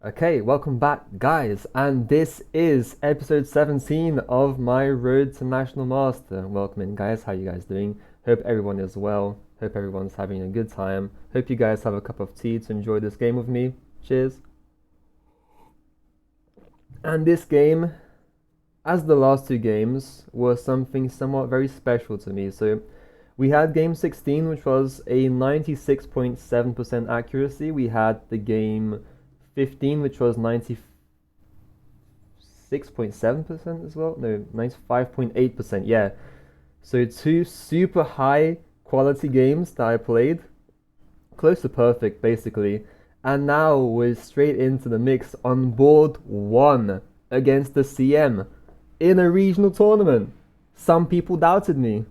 Okay, welcome back, guys, and this is episode 17 of my Road to National Master. Welcome in, guys. How you guys doing? Hope everyone is well. Hope everyone's having a good time. Hope you guys have a cup of tea to enjoy this game with me. Cheers. And this game, as the last two games, was something somewhat very special to me. So we had game 16, which was a 96.7% accuracy. We had the game 15, which was 96.7% as well. No, 95.8%. Yeah. So two super high quality games that I played, close to perfect basically. And now we're straight into the mix on board one against the CM in a regional tournament. Some people doubted me.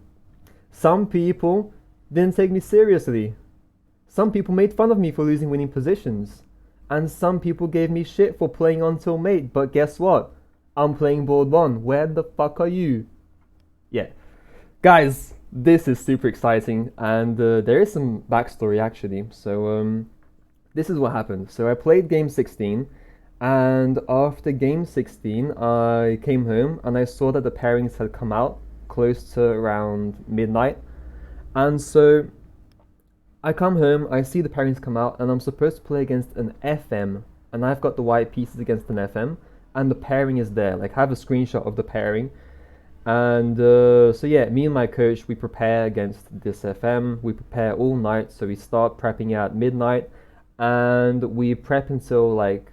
Some people didn't take me seriously. Some people made fun of me for losing winning positions. And some people gave me shit for playing until mate, but guess what? I'm playing board one. Where the fuck are you? Yeah. Guys, this is super exciting, and there is some backstory actually. So, this is what happened. So I played game 16, and after game 16, I came home and I saw that the pairings had come out close to around midnight. And so I come home, I see the pairings come out, and I'm supposed to play against an FM, and I've got the white pieces against an FM, and the pairing is there. Like, I have a screenshot of the pairing, and so yeah, me and my coach, we prepare against this FM. We prepare all night, so we start prepping at midnight, and we prep until like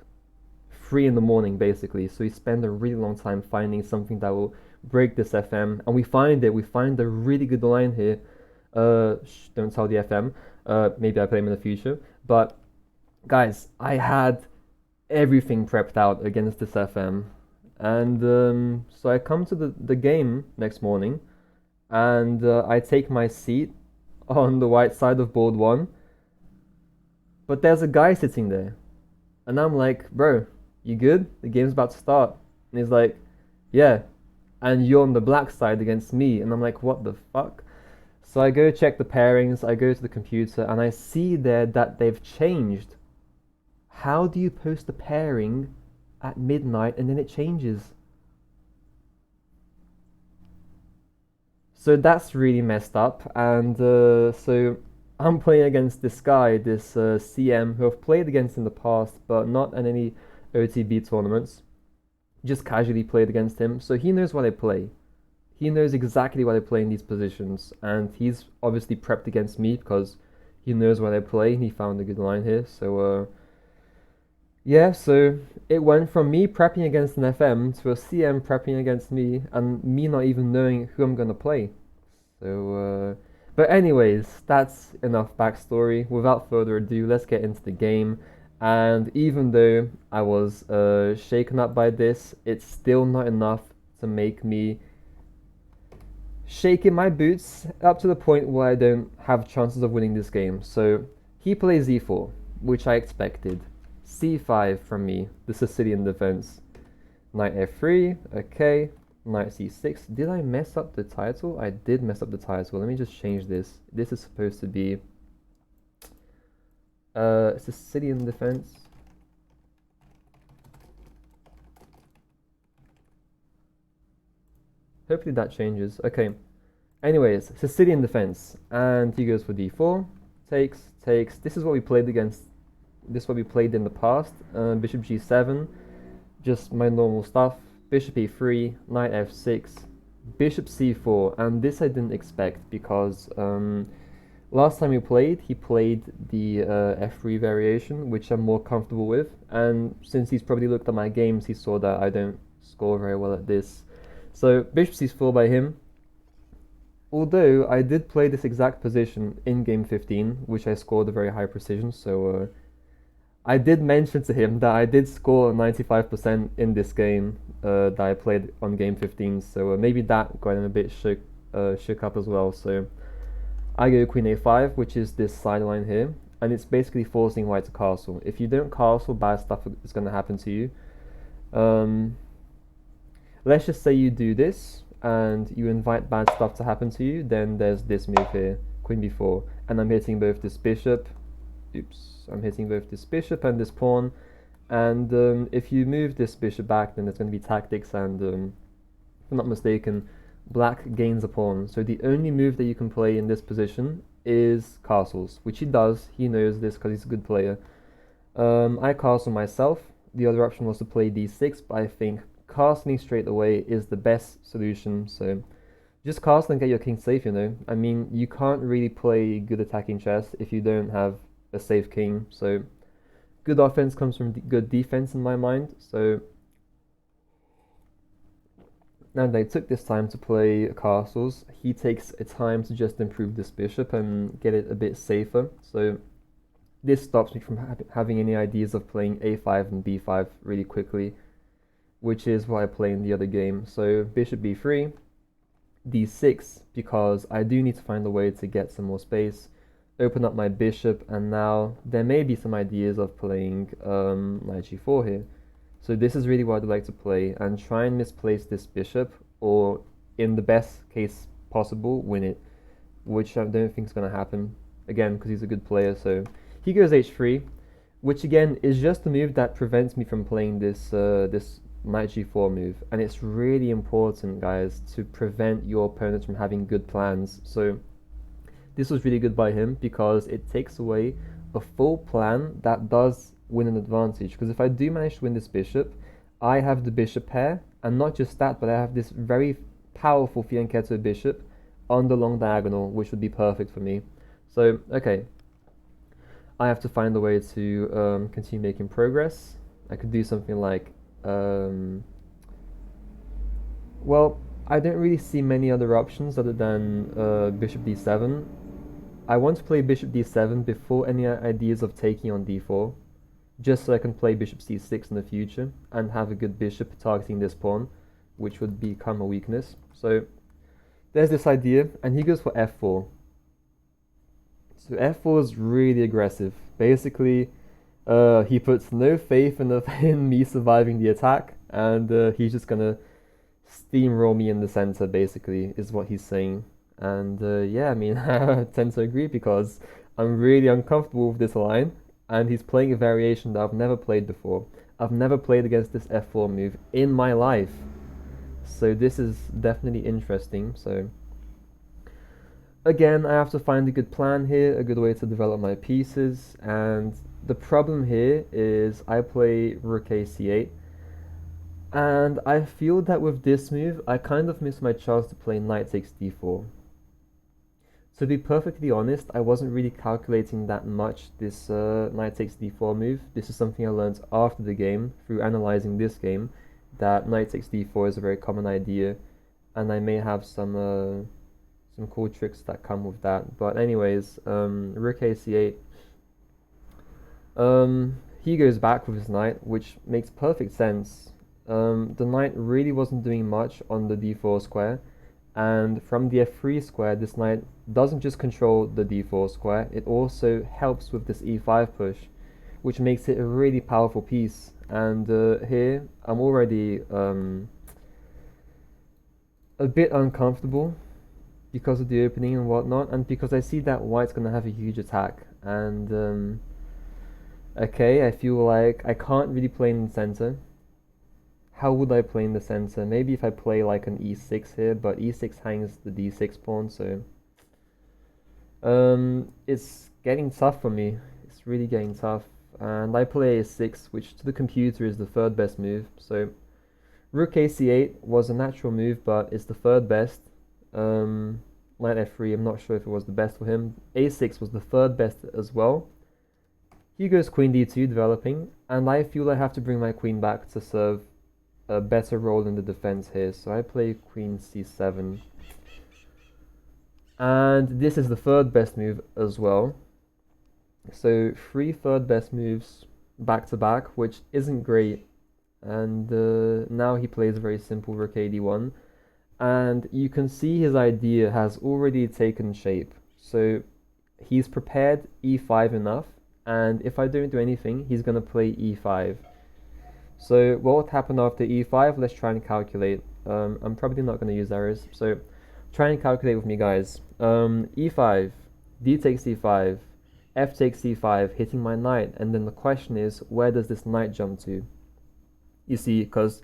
3 in the morning, basically. So we spend a really long time finding something that will break this FM, and we find it. We find a really good line here. Don't tell the FM. Maybe I play them in the future. But guys, I had everything prepped out against this FM, and so I come to the game next morning, and I take my seat on the white side of board one. But there's a guy sitting there, and I'm like, bro, you good? The game's about to start. And he's like, yeah. And you're on the black side against me. And I'm like, what the fuck? So I go check the pairings, I go to the computer, and I see there that they've changed. How do you post a pairing at midnight and then it changes? So that's really messed up, and so I'm playing against this guy, this CM, who I've played against in the past, but not in any OTB tournaments. Just casually played against him, so he knows what I play. He knows exactly what I play in these positions, and he's obviously prepped against me because he knows what I play, and he found a good line here. So, yeah, so it went from me prepping against an FM to a CM prepping against me, and me not even knowing who I'm gonna play. So, but anyways, that's enough backstory. Without further ado, let's get into the game. And even though I was shaken up by this, it's still not enough to make me shaking my boots up to the point where I don't have chances of winning this game. So he plays e4, which I expected. c5 from me, the Sicilian defense. Knight f3, okay. Knight c6. Did I mess up the title? I did mess up the title. Let me just change this. This is supposed to be Sicilian defense. Hopefully that changes. Okay. Anyways, Sicilian defense. And he goes for d4. Takes. This is what we played against. This is what we played in the past. Bishop g7. Just my normal stuff. Bishop e3. Knight f6. Bishop c4. And this I didn't expect because last time we played, he played the f3 variation, which I'm more comfortable with. And since he's probably looked at my games, he saw that I don't score very well at this. So bishop c4 by him. Although I did play this exact position in game 15, which I scored a very high precision, so I did mention to him that I did score 95% in this game that I played on game 15, so maybe that got him a bit shook up as well. So I go queen a5, which is this sideline here, and it's basically forcing white to castle. If you don't castle, bad stuff is going to happen to you. Let's just say you do this and you invite bad stuff to happen to you, then there's this move here, queen b4, and I'm hitting both this bishop. I'm hitting both this bishop and this pawn, And if you move this bishop back, then there's going to be tactics, and if I'm not mistaken, black gains a pawn. So the only move that you can play in this position is castles, which he does. He knows this because he's a good player. I castle myself. The other option was to play d6, but I think castling straight away is the best solution. So just castle and get your king safe, you know. I mean, you can't really play good attacking chess if you don't have a safe king. So good offense comes from good defense in my mind. So now they took this time to play castles. He takes a time to just improve this bishop and get it a bit safer. So this stops me from having any ideas of playing a5 and b5 really quickly, which is what I play in the other game. So bishop b3, d6, because I do need to find a way to get some more space, open up my bishop, and now there may be some ideas of playing knight g4 here. So this is really what I'd like to play, and try and misplace this bishop, or in the best case possible, win it, which I don't think is going to happen, again, because he's a good player. So he goes h3, which again is just a move that prevents me from playing this this knight g4 move, and it's really important, guys, to prevent your opponents from having good plans. So this was really good by him because it takes away a full plan that does win an advantage, because if I do manage to win this bishop, I have the bishop pair, and not just that, but I have this very powerful fianchetto bishop on the long diagonal, which would be perfect for me. So okay, I have to find a way to continue making progress. I could do something like well, I don't really see many other options other than bishop d7. I want to play bishop d7 before any ideas of taking on d4, just so I can play bishop c6 in the future and have a good bishop targeting this pawn, which would become a weakness. So there's this idea, and he goes for f4. So f4 is really aggressive. Basically, he puts no faith in me surviving the attack, and he's just gonna steamroll me in the center, basically, is what he's saying. And yeah, I mean, I tend to agree because I'm really uncomfortable with this line, and he's playing a variation that I've never played before. I've never played against this f4 move in my life. So this is definitely interesting. So again, I have to find a good plan here, a good way to develop my pieces, and the problem here is I play rook a c8, and I feel that with this move, I kind of missed my chance to play knight takes d4. To be perfectly honest, I wasn't really calculating that much this knight takes d4 move. This is something I learned after the game, through analyzing this game, that knight takes d4 is a very common idea, and I may have some cool tricks that come with that. But anyways, rook a c8. He goes back with his knight, which makes perfect sense. The knight really wasn't doing much on the d4 square, and from the f3 square, this knight doesn't just control the d4 square, it also helps with this e5 push, which makes it a really powerful piece. And here, I'm already a bit uncomfortable because of the opening and whatnot, and because I see that white's going to have a huge attack. And okay, I feel like I can't really play in the center. How would I play in the center? Maybe if I play like an e6 here, but e6 hangs the d6 pawn, so it's getting tough for me. It's really getting tough. And I play a6, which to the computer is the third best move. So rook a c8 was a natural move, but it's the third best. Knight f3, I'm not sure if it was the best for him. a6 was the third best as well. He goes queen d2 developing, and I feel I have to bring my queen back to serve a better role in the defense here. So I play queen c7. And this is the third best move as well. So 3 third best moves back to back, which isn't great. And now he plays a very simple rook a d1. And you can see his idea has already taken shape. So he's prepared e5 enough, and if I don't do anything, he's going to play e5. So what would happen after e5? Let's try and calculate. I'm probably not going to use arrows, so try and calculate with me, guys. E5, d takes e5, f takes c5, hitting my knight, and then the question is, where does this knight jump to? You see, because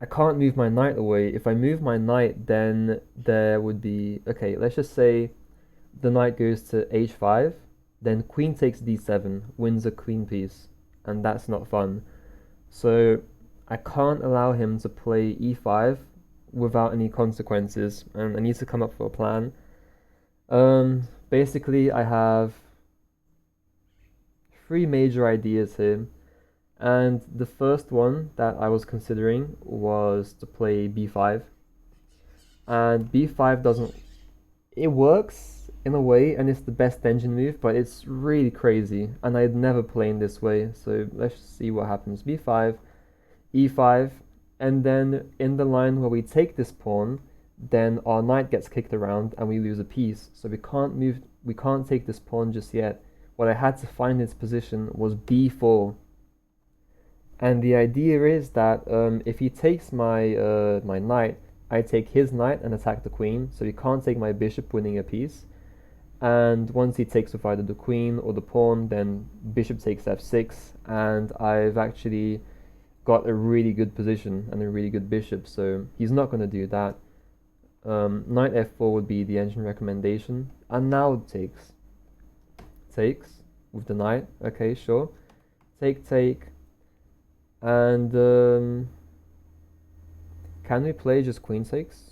I can't move my knight away. If I move my knight, then there would be... Okay, let's just say the knight goes to h5, then queen takes d7, wins a queen piece, and that's not fun. So I can't allow him to play e5 without any consequences, and I need to come up with a plan. Basically, I have three major ideas here, and the first one that I was considering was to play b5, and b5 doesn't... It works in a way, and it's the best engine move, but it's really crazy, and I'd never play in this way, so let's see what happens. b5, e5, and then in the line where we take this pawn, then our knight gets kicked around and we lose a piece. So we can't take this pawn just yet. What I had to find its position was b4. And the idea is that if he takes my my knight, I take his knight and attack the queen. So he can't take my bishop, winning a piece. And once he takes with either the queen or the pawn, then bishop takes f6, and I've actually got a really good position and a really good bishop, so he's not going to do that. Knight f4 would be the engine recommendation, and now takes with the knight. Okay, sure, take, and can we play just queen takes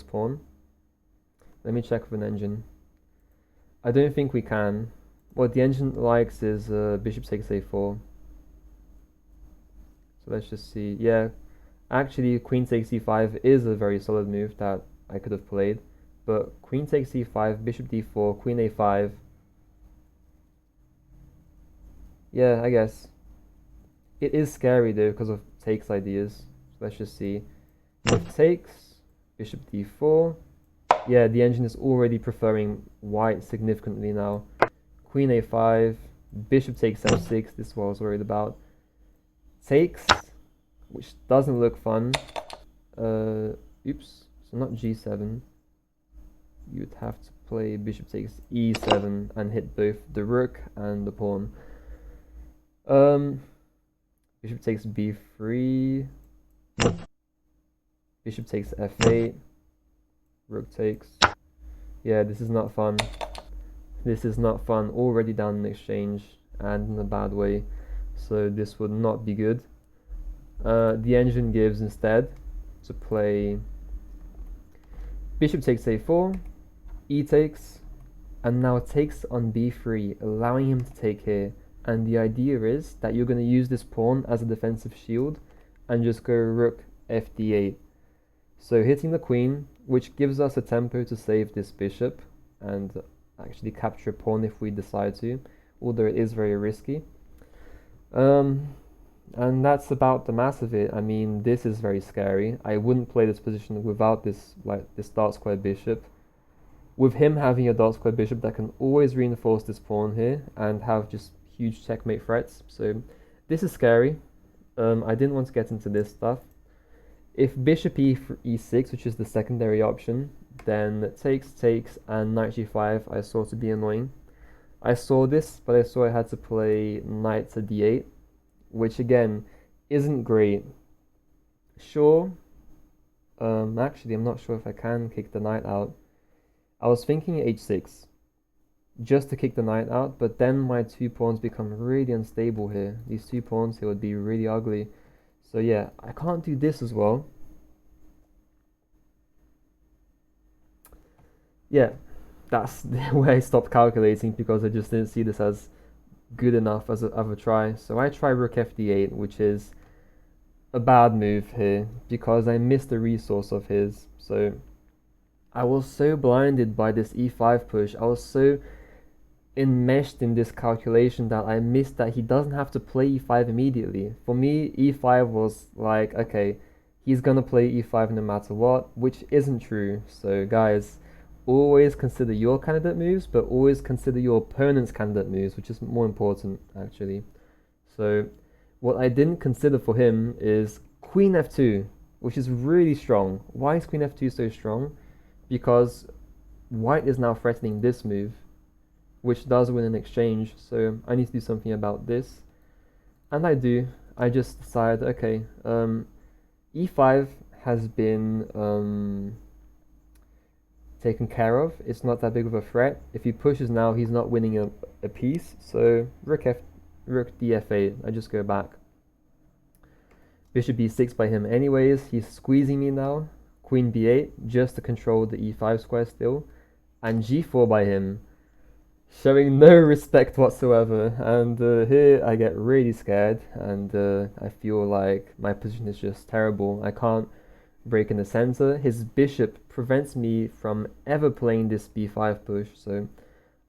pawn? Let me check with an engine. I don't think we can. What the engine likes is bishop takes a4. So let's just see. Yeah, actually queen takes e5 is a very solid move that I could have played. But queen takes e5, bishop d4, queen a5. Yeah, I guess. It is scary though because of takes ideas. So let's just see. If takes, bishop d4. Yeah, the engine is already preferring white significantly now. Queen a5, bishop takes f6, this is what I was worried about. Takes, which doesn't look fun. Oops, so not g7. You'd have to play bishop takes e7 and hit both the rook and the pawn. Bishop takes b3. Bishop takes f8. Rook takes. Yeah, this is not fun. This is not fun. Already down in exchange and in a bad way. So this would not be good. The engine gives instead to play bishop takes a4, e takes, and now takes on b3, allowing him to take here. And the idea is that you're going to use this pawn as a defensive shield and just go rook fd8. So hitting the queen, which gives us a tempo to save this bishop and actually capture a pawn if we decide to, although it is very risky. And that's about the mass of it. I mean, this is very scary. I wouldn't play this position without this dark square bishop. With him having a dark square bishop that can always reinforce this pawn here and have just huge checkmate threats. So this is scary. I didn't want to get into this stuff. If bishop e6, which is the secondary option, then takes, and knight g5 I saw to be annoying. I saw this, but I saw I had to play knight to d8, which again isn't great. Sure, actually I'm not sure if I can kick the knight out. I was thinking h6, just to kick the knight out, but then my two pawns become really unstable here. These two pawns here would be really ugly. So yeah, I can't do this as well. Yeah, that's where I stopped calculating because I just didn't see this as good enough as a try. So I try rook fd8, which is a bad move here because I missed a resource of his. So I was so blinded by this e5 push. I was so enmeshed in this calculation that I missed that he doesn't have to play e5 immediately. For me, e5 was like, okay, he's gonna play e5 no matter what, which isn't true. So guys, always consider your candidate moves, but always consider your opponent's candidate moves, which is more important actually. So what I didn't consider for him is queen f2, which is really strong. Why is queen f2 so strong? Because white is now threatening this move. which does win an exchange, so I need to do something about this. And I do. I just decide, okay, e5 has been taken care of. It's not that big of a threat. If he pushes now, he's not winning a piece. So rook df8. I just go back. Bishop b6 by him anyways. He's squeezing me now. Queen b8 just to control the e5 square still. And g4 by him, showing no respect whatsoever. And here I get really scared, and I feel like my position is just terrible. I can't break in the center. His bishop prevents me from ever playing this b5 push, so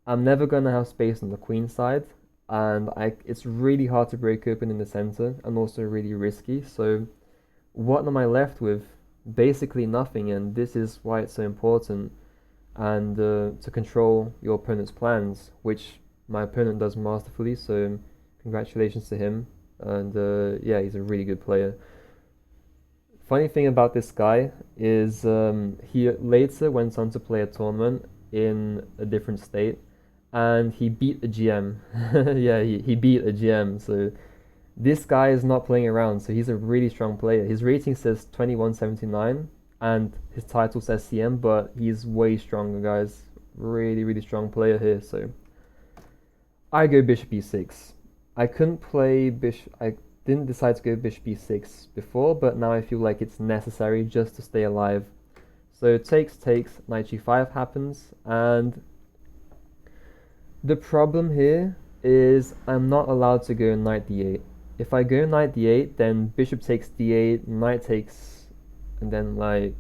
I'm never gonna have space on the queen side, and it's really hard to break open in the center and also really risky. So what am I left with? Basically nothing, and this is why it's so important. And to control your opponent's plans, which my opponent does masterfully, so congratulations to him. And yeah, he's a really good player. Funny thing about this guy is he later went on to play a tournament in a different state, and he beat a GM. Yeah, he beat a GM, so this guy is not playing around, so he's a really strong player. His rating says 2179, and his title says CM, but he's way stronger, guys. Really, really strong player here, so I go bishop e6. I couldn't play bishop, I didn't decide to go bishop e6 before, but now I feel like it's necessary just to stay alive. So takes, knight g5 happens, and the problem here is I'm not allowed to go knight d8. If I go knight d8, then bishop takes d8, knight takes, and then like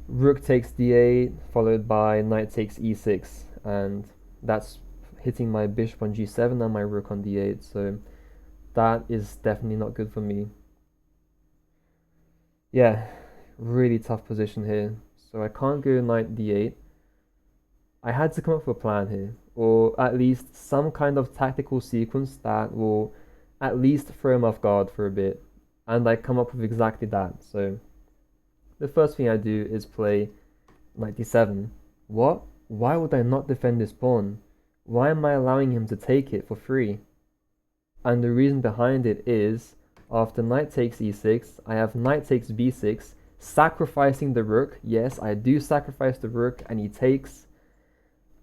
rook takes d8, followed by knight takes e6, and that's hitting my bishop on g7 and my rook on d8, so that is definitely not good for me. Yeah, really tough position here. So I can't go knight d8. I had to come up with a plan here, or at least some kind of tactical sequence that will at least throw him off guard for a bit. And I come up with exactly that. So the first thing I do is play knight d7. What? Why would I not defend this pawn? Why am I allowing him to take it for free? And the reason behind it is, after knight takes e6, I have knight takes b6, sacrificing the rook. Yes, I do sacrifice the rook, and he takes.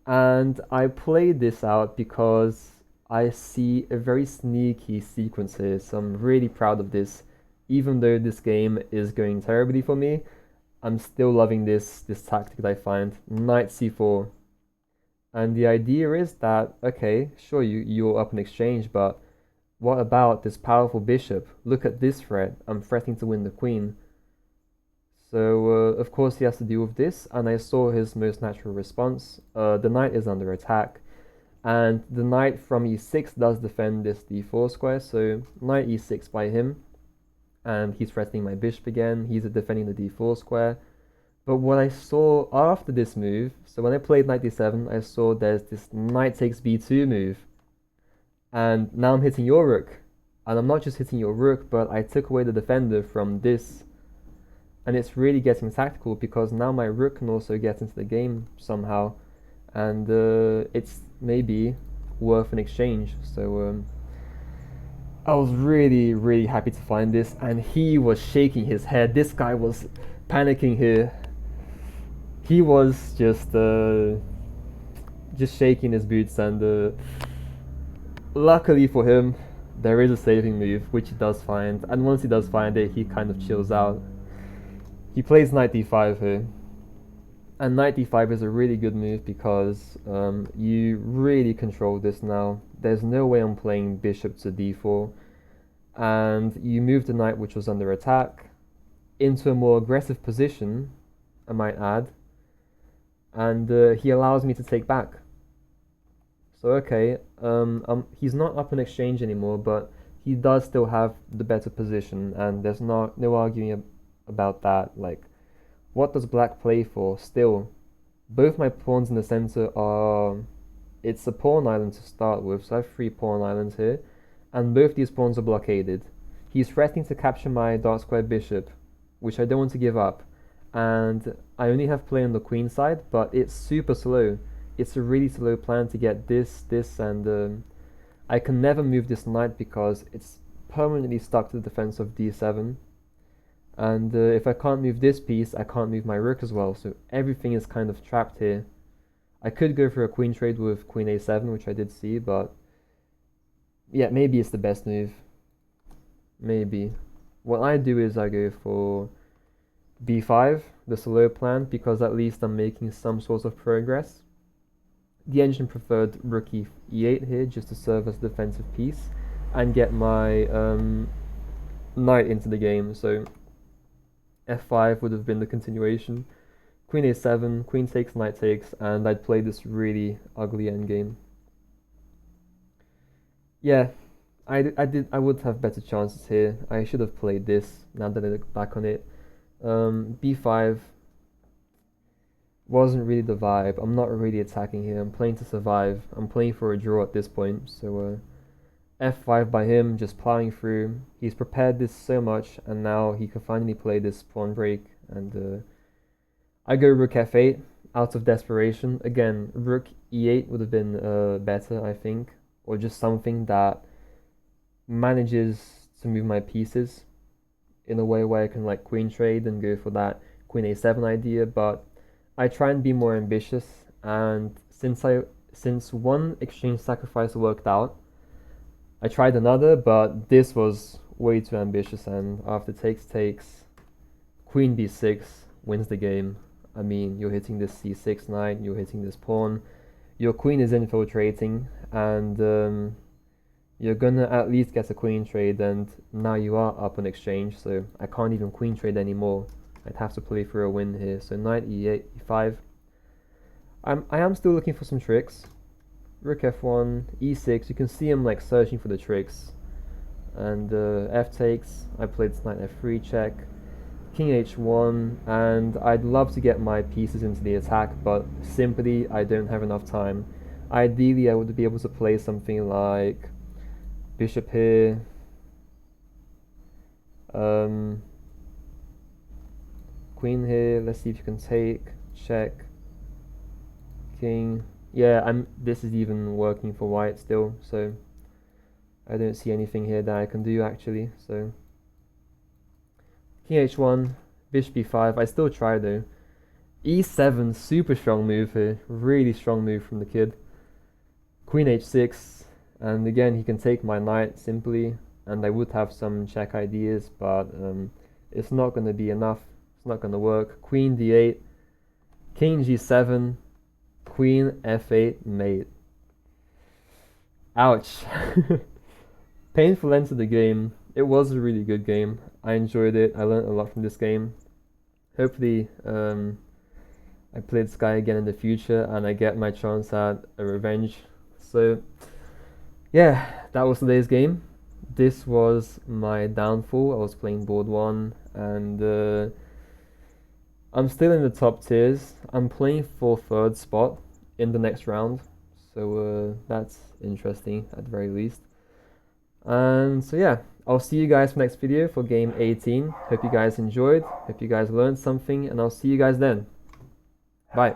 And I played this out because I see a very sneaky sequence here, so I'm really proud of this. Even though this game is going terribly for me, I'm still loving this tactic that I find. Knight c4. And the idea is that, okay, sure, you're up in exchange, but what about this powerful bishop? Look at this threat. I'm threatening to win the queen. So, of course, he has to deal with this, and I saw his most natural response. The knight is under attack, and the knight from e6 does defend this d4 square, so knight e6 by him, and he's threatening my bishop again. He's defending the d4 square. But what I saw after this move, so when I played knight d7, I saw there's this knight takes b2 move, and now I'm hitting your rook, and I'm not just hitting your rook, but I took away the defender from this. And it's really getting tactical because now my rook can also get into the game somehow, and it's maybe worth an exchange. So I was really, really happy to find this, and he was shaking his head. This guy was panicking here. He was just shaking his boots, and luckily for him, there is a saving move, which he does find, and once he does find it, he kind of chills out. He plays knight d5 here, and knight d5 is a really good move because you really control this now. There's no way I'm playing bishop to d4, and you move the knight, which was under attack, into a more aggressive position, I might add, and he allows me to take back. So okay, he's not up in exchange anymore, but he does still have the better position, and there's no arguing about that. Like, what does black play for? Still, both my pawns in the center are, it's a pawn island to start with, so I have 3 pawn islands here, and both these pawns are blockaded. He's threatening to capture my dark square bishop, which I don't want to give up, and I only have play on the queen side, but it's super slow. it's a really slow plan to get this, and I can never move this knight because it's permanently stuck to the defense of d7. And if I can't move this piece, I can't move my rook as well, so everything is kind of trapped here. I could go for a queen trade with queen a7, which I did see, but yeah, maybe it's the best move. Maybe. What I do is I go for b5, the slow plan, because at least I'm making some sort of progress. The engine preferred rook e8 here, just to serve as a defensive piece, and get my knight into the game, so f5 would have been the continuation. Queen a7, queen takes, knight takes, and I'd play this really ugly endgame. Yeah, I would have better chances here. I should have played this, now that I look back on it. b5 wasn't really the vibe. I'm not really attacking here. I'm playing to survive. I'm playing for a draw at this point, so f5 by him, just plowing through. He's prepared this so much, and now he can finally play this pawn break, and I go rook f8 out of desperation. Again, rook e8 would have been better, I think, or just something that manages to move my pieces in a way where I can like queen trade and go for that queen a7 idea, but I try and be more ambitious, and since one exchange sacrifice worked out, I tried another, but this was way too ambitious, and after takes, queen b6 wins the game. I mean, you're hitting this c6 knight, you're hitting this pawn, your queen is infiltrating, and you're gonna at least get a queen trade, and now you are up on exchange, so I can't even queen trade anymore. I'd have to play for a win here. So knight e8, e5. I am still looking for some tricks. Rook f1, e6. You can see him like searching for the tricks. And f takes. I played knight f3 check. King h1, and I'd love to get my pieces into the attack, but simply I don't have enough time. Ideally, I would be able to play something like bishop here. Queen here. Let's see if you can take. Check. King. Yeah, this is even working for white still, so I don't see anything here that I can do actually. So King h1, bishop b5. I still try though. e7, super strong move here. Really strong move from the kid. Queen h6, and again he can take my knight simply, and I would have some check ideas, but it's not going to be enough. It's not going to work. Queen d8, king g7, queen f8 mate. Ouch. Painful end to the game. It was a really good game. I enjoyed it. I learned a lot from this game. Hopefully I play this guy again in the future and I get my chance at a revenge. So yeah, that was today's game. This was my downfall. I was playing board 1, and I'm still in the top tiers. I'm playing for 3rd spot in the next round, so that's interesting at the very least. And so yeah, I'll see you guys for next video for game 18. Hope you guys enjoyed, hope you guys learned something, and I'll see you guys then. Bye.